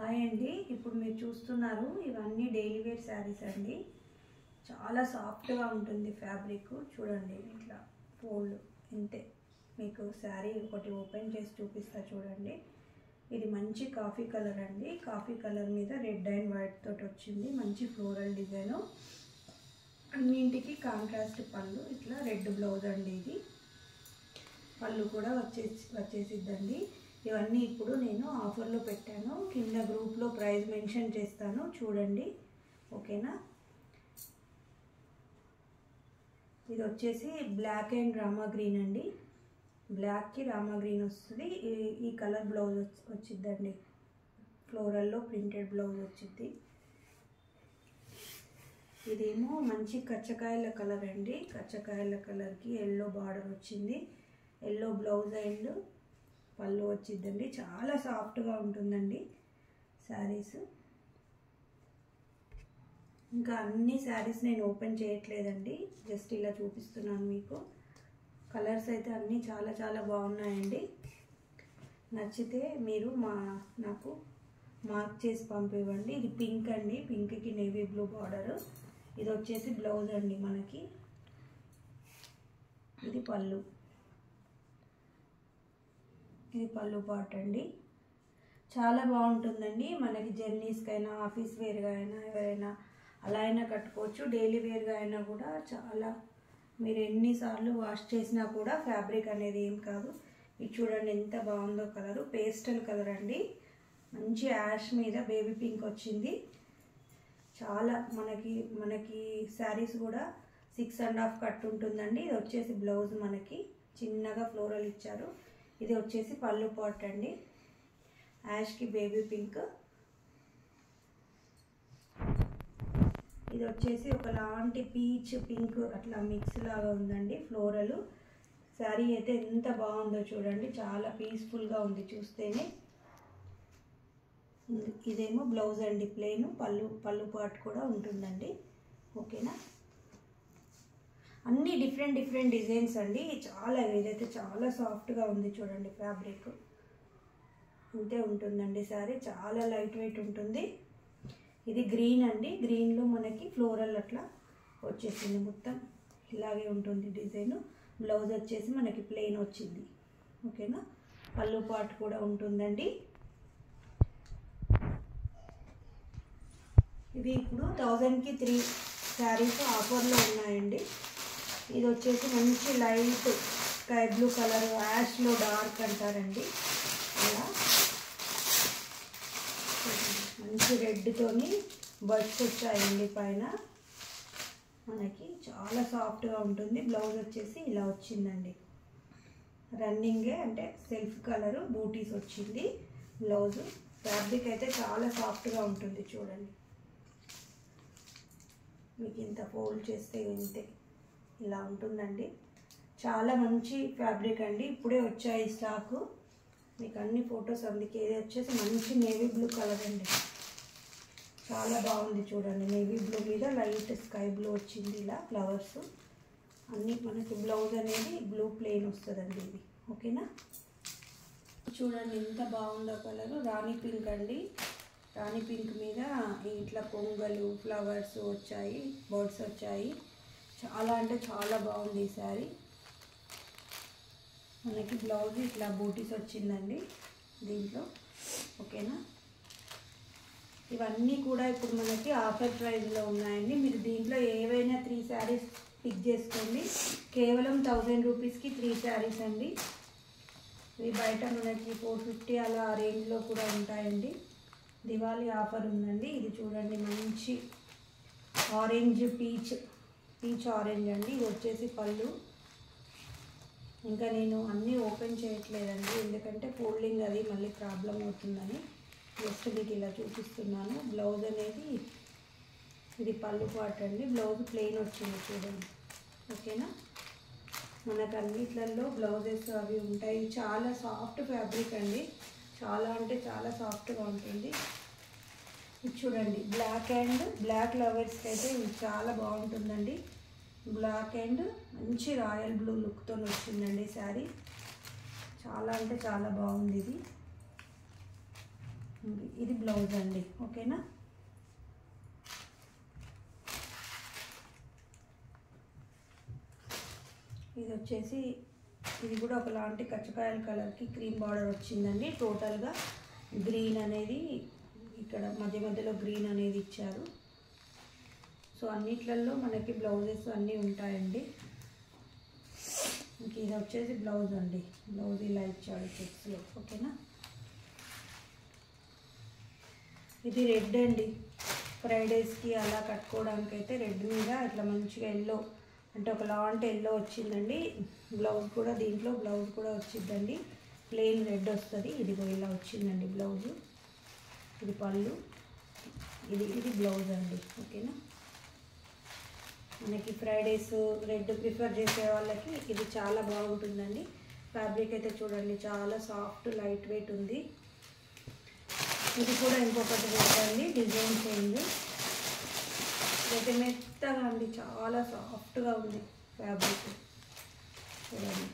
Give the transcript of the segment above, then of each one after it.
Hi అండి. ఇప్పుడు మీరు చూస్తున్నారు ఇవన్నీ డైలీ వేర్ శారీస్ అండి. చాలా సాఫ్ట్గా ఉంటుంది ఫ్యాబ్రిక్. చూడండి ఇట్లా ఫోల్డ్ ఇంతే. మీకు శారీ ఒకటి ఓపెన్ చేసి చూపిస్తా చూడండి. ఇది మంచి కాఫీ కలర్ అండి. కాఫీ కలర్ మీద రెడ్ అండ్ వైట్ తోటి వచ్చింది. మంచి ఫ్లోరల్ డిజైన్. అన్నింటికి కాంట్రాస్ట్ పళ్ళు. ఇట్లా రెడ్ బ్లౌజ్ అండి. ఇది పళ్ళు కూడా వచ్చేసిద్దండి. ఇవన్నీ ఇప్పుడు నేను ఆఫర్లో పెట్టాను. కింద గ్రూప్లో ప్రైస్ మెన్షన్ చేస్తాను చూడండి, ఓకేనా. ఇది వచ్చేసి బ్లాక్ అండ్ రామా గ్రీన్ అండి. బ్లాక్కి రామా గ్రీన్ వస్తుంది. ఈ కలర్ బ్లౌజ్ వచ్చిద్దండి. ఫ్లోరల్లో ప్రింటెడ్ బ్లౌజ్ వచ్చింది. ఇదేమో మంచి కచ్చకాయల కలర్ అండి. కచ్చకాయల కలర్కి ఎల్లో బార్డర్ వచ్చింది. ఎల్లో బ్లౌజ్ అండ్ పళ్ళు వచ్చిద్దండి. చాలా సాఫ్ట్గా ఉంటుందండి శారీస్. ఇంకా అన్ని శారీస్ నేను ఓపెన్ చేయట్లేదండి, జస్ట్ ఇలా చూపిస్తున్నాను మీకు. కలర్స్ అయితే అన్నీ చాలా చాలా బాగున్నాయండి. నచ్చితే మీరు నాకు మార్క్ చేసి పంపివ్వండి. ఇది పింక్ అండి. పింక్కి నేవీ బ్లూ బార్డర్. ఇది వచ్చేసి బ్లౌజ్ అండి మనకి. ఇది పళ్ళు. ఇది పళ్ళు పార్ట్ అండి. చాలా బాగుంటుందండి. మనకి జర్నీస్కైనా ఆఫీస్ వేర్గా అయినా ఎవరైనా అలా అయినా కట్టుకోవచ్చు. డైలీ వేర్గా అయినా కూడా చాలా, మీరు ఎన్నిసార్లు వాష్ చేసినా కూడా ఫ్యాబ్రిక్ అనేది ఏం కాదు. ఇది చూడండి ఎంత బాగుందో కలరు. పేస్టల్ కలర్ అండి. మంచి యాష్ మీద బేబీ పింక్ వచ్చింది. చాలా మనకి శారీస్ కూడా 6.5 కట్ ఉంటుందండి. ఇది వచ్చేసి బ్లౌజ్ మనకి చిన్నగా ఫ్లోరల్ ఇచ్చారు. ఇది వచ్చేసి పళ్ళు పార్ట్ అండి. Yaskhi baby pink. ఇది వచ్చేసి ఒకలాంటి పీచ్ పింక్ అట్లా మిక్స్ లాగా ఉందండి ఫ్లోరల్. శారీ అయితే ఎంత బాగుందో చూడండి. చాలా పీస్ఫుల్గా ఉంది చూస్తేనే. ఇదేమో బ్లౌజ్ అండి ప్లెయిన్. పళ్ళు పార్ట్ కూడా ఉంటుందండి, ఓకేనా. అన్నీ డిఫరెంట్ డిజైన్స్ అండి. చాలా, ఇదైతే చాలా సాఫ్ట్గా ఉంది చూడండి ఫ్యాబ్రిక్. అంతే ఉంటుందండి శారీ. చాలా లైట్ వెయిట్ ఉంటుంది. ఇది గ్రీన్ అండి. గ్రీన్లో మనకి ఫ్లోరల్ అట్లా వచ్చేసింది. మొత్తం ఇలాగే ఉంటుంది డిజైన్. బ్లౌజ్ వచ్చేసి మనకి ప్లెయిన్ వచ్చింది, ఓకేనా. పళ్ళు పార్ట్ కూడా ఉంటుందండి. ఇవి ఇప్పుడు 1000కి 3 శారీస్ ఆఫర్లో ఉన్నాయండి. ఇది వచ్చేసి మంచి లైట్ స్కై బ్లూ కలర్, యాష్లో డార్క్ అంటారండి. అలా మంచి రెడ్తోని బర్డ్స్ వచ్చాయండి పైన. మనకి చాలా సాఫ్ట్గా ఉంటుంది. బ్లౌజ్ వచ్చేసి ఇలా వచ్చిందండి. రన్నింగే అంటే సెల్ఫ్ కలరు బూటీస్ వచ్చింది బ్లౌజ్. ఫ్యాబ్రిక్ అయితే చాలా సాఫ్ట్గా ఉంటుంది చూడండి. మీకు ఇంత ఫోల్డ్ చేస్తే ఇంతే ఇలా ఉంటుందండి. చాలా మంచి ఫ్యాబ్రిక్ అండి. ఇప్పుడే వచ్చాయి స్టాకు. మీకు అన్ని ఫొటోస్ అందుకే. ఇది వచ్చేసి మంచి నేవీ బ్లూ కలర్ అండి. చాలా బాగుంది చూడండి. నేవీ బ్లూ మీద లైట్ స్కై బ్లూ వచ్చింది. ఇలా ఫ్లవర్స్ అన్నీ. మనకి బ్లౌజ్ అనేది బ్లూ ప్లెయిన్ వస్తుందండి ఇది, ఓకేనా. చూడండి ఎంత బాగుందో కలరు. రాణి పింక్ అండి. రాణి పింక్ మీద ఇట్లా కొంగలు ఫ్లవర్స్ వచ్చాయి, బర్డ్స్ వచ్చాయి. చాలా అంటే చాలా బాగుంది ఈ శారీ. మనకి బ్లౌజ్ ఇట్లా బూటీస్ వచ్చిందండి దీంట్లో, ఓకేనా. ఇవన్నీ కూడా ఇప్పుడు మనకి ఆఫర్ ప్రైస్లో ఉన్నాయండి. మీరు దీంట్లో ఏవైనా 3 శారీస్ పిక్ చేసుకోండి. కేవలం 1000 రూపీస్కి 3 శారీస్ అండి. ఇవి బయట మనకి 450 అలా రేంజ్లో కూడా ఉంటాయండి. దివాళీ ఆఫర్ ఉందండి. ఇది చూడండి మంచి ఆరెంజ్ పీచ్ ఆరెంజ్ అండి. ఇది వచ్చేసి పళ్ళు. ఇంకా నేను అన్నీ ఓపెన్ చేయట్లేదండి, ఎందుకంటే ఫోల్డింగ్ అది మళ్ళీ ప్రాబ్లం అవుతుందని జస్ట్ మీకు ఇలా చూపిస్తున్నాను. బ్లౌజ్ అనేది ఇది పళ్ళు పార్ట్ అండి. బ్లౌజ్ ప్లెయిన్ వచ్చింది చూడండి, ఓకేనా. మనకు అన్నిట్లలో బ్లౌజెస్ అవి ఉంటాయి. చాలా సాఫ్ట్ ఫ్యాబ్రిక్ అండి. చాలా అంటే చాలా సాఫ్ట్గా ఉంటుంది. ఇది చూడండి బ్లాక్ లవర్స్కి అయితే ఇది చాలా బాగుంటుందండి. బ్లాక్ అండ్ మంచి రాయల్ బ్లూ లుక్తో వచ్చిందండి శారీ. చాలా అంటే చాలా బాగుంది ఇది. ఇది బ్లౌజ్ అండి. ఓకేనా, ఇది వచ్చేసి ఇది కూడా ఒకలాంటి కచ్చకాయల కలర్కి క్రీమ్ బార్డర్ వచ్చిందండి. టోటల్గా గ్రీన్ అనేది ఇక్కడ మధ్య మధ్యలో గ్రీన్ అనేది ఇచ్చారు. సో అన్నిట్లలో మనకి బ్లౌజెస్ అన్నీ ఉంటాయండి. ఇంక ఇది వచ్చేసి బ్లౌజ్ అండి. బ్లౌజ్ ఇలా ఇచ్చాడు చెక్స్లో. ఓకేనా, ఇది రెడ్ అండి. ఫ్రైడేస్కి అలా కట్టుకోవడానికి అయితే రెడ్ మీద ఇట్లా మంచిగా ఎల్లో అంటే ఒకలాంటి ఎల్లో వచ్చిందండి. బ్లౌజ్ కూడా దీంట్లో బ్లౌజ్ కూడా వచ్చిందండి. ప్లెయిన్ రెడ్ వస్తుంది. ఇది ఇలా వచ్చిందండి బ్లౌజు. ఇది పళ్ళు, ఇది బ్లౌజ్ అండి. ఓకేనా, మనకి ఫ్రైడేస్ రెడ్ ప్రిఫర్ చేసే వాళ్ళకి ఇది చాలా బాగుంటుందండి. ఫ్యాబ్రిక్ అయితే చూడండి చాలా సాఫ్ట్ లైట్ వెయిట్ ఉంది. ఇది కూడా ఇంకొకటి పెట్టండి, డిజైన్ చేయండి. అయితే మెత్తగా అండి, చాలా సాఫ్ట్గా ఉంది ఫ్యాబ్రిక్. చూడండి,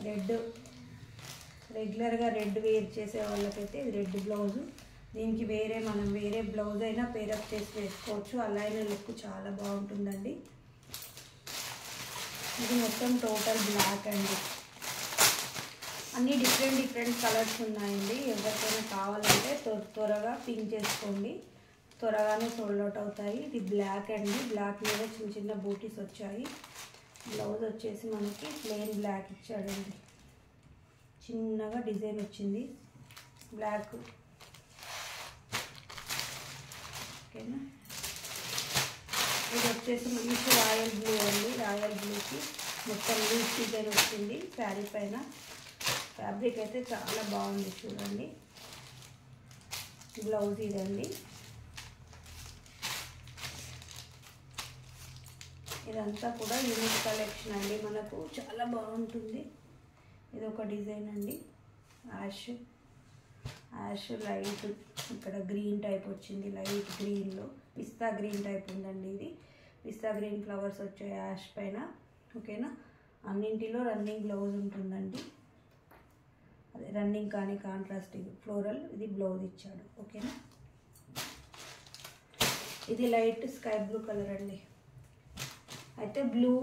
రెడ్ రెగ్యులర్గా రెడ్ వేర్ చేసే వాళ్ళకైతే ఇది రెడ్ బ్లౌజు. దీనికి మనం వేరే బ్లౌజ్ అయినా పేరప్ చేసి వేసుకోవచ్చు. అలా అయినా లుక్ చాలా బాగుంటుందండి. ఇది మొత్తం టోటల్ బ్లాక్ అండి. అన్నీ డిఫరెంట్ కలర్స్ ఉన్నాయండి. ఎవరికైనా కావాలంటే త్వరగా పింక్ చేసుకోండి, త్వరగానే సోల్డ్ అవుట్ అవుతాయి. ఇది బ్లాక్ అండి. బ్లాక్ మీద చిన్న చిన్న బూటీస్ వచ్చాయి. బ్లౌజ్ వచ్చేసి మనకి ప్లెయిన్ బ్లాక్ ఇచ్చాడండి. చిన్నగా డిజైన్ వచ్చింది బ్లాక్. ఓకేనా, ఇది వచ్చేసి మంచి రాయల్ బ్లూ అండి. రాయల్ బ్లూకి మొత్తం లూజ్ డిజైన్ వచ్చింది శారీ పైన. ఫ్యాబ్రిక్ అయితే చాలా బాగుంది చూడండి. బ్లౌజ్ ఇదండి. ఇదంతా కూడా యూనిక్ కలెక్షన్ అండి. మనకు చాలా బాగుంటుంది. ఇది ఒక డిజైన్ అండి. యాష్ లైట్ ఇక్కడ గ్రీన్ టైప్ వచ్చింది. లైట్ గ్రీన్లో పిస్తా గ్రీన్ టైప్ ఉందండి. ఇది పిస్తా గ్రీన్ ఫ్లవర్స్ వచ్చాయి యాష్ పైన. ఓకేనా, అన్నింటిలో రన్నింగ్ బ్లౌజ్ ఉంటుందండి. అదే రన్నింగ్ కానీ కాంట్రాస్ట్ ఫ్లోరల్. ఇది బ్లౌజ్ ఇచ్చాడు. ఓకేనా, ఇది లైట్ స్కై బ్లూ కలర్ అండి. అయితే బ్లూ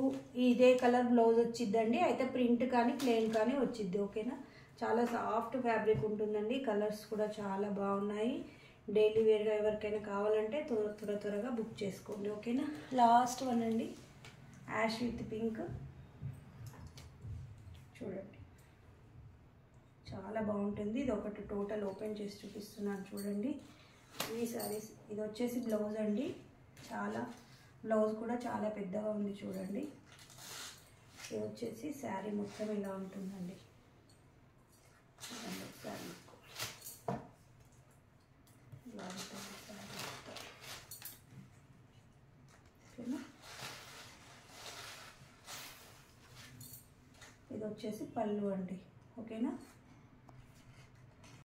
ఇదే కలర్ బ్లౌజ్ వచ్చిద్దండి. అయితే ప్రింట్ కానీ ప్లెయిన్ కానీ వచ్చిద్ది. ఓకేనా, చాలా సాఫ్ట్ ఫ్యాబ్రిక్ ఉంటుందండి. కలర్స్ కూడా చాలా బాగున్నాయి. డైలీ వేర్గా ఎవరికైనా కావాలంటే త్వరగా బుక్ చేసుకోండి. ఓకేనా, లాస్ట్ వన్ అండి, యాష్ విత్ పింక్. చూడండి చాలా బాగుంటుంది. ఇది ఒకటి టోటల్ ఓపెన్ చేసి చూపిస్తున్నాను చూడండి. ఈ సారీస్ ఇది వచ్చేసి బ్లౌజ్ అండి. బ్లౌజ్ కూడా చాలా పెద్దగా ఉంది చూడండి. ఇది వచ్చేసి శారీ మొత్తం ఇలా ఉంటుందండి. శారీ ఇలా ఉంటుంది శారీ మొత్తం. ఓకేనా, ఇది వచ్చేసి పళ్ళు అండి. ఓకేనా.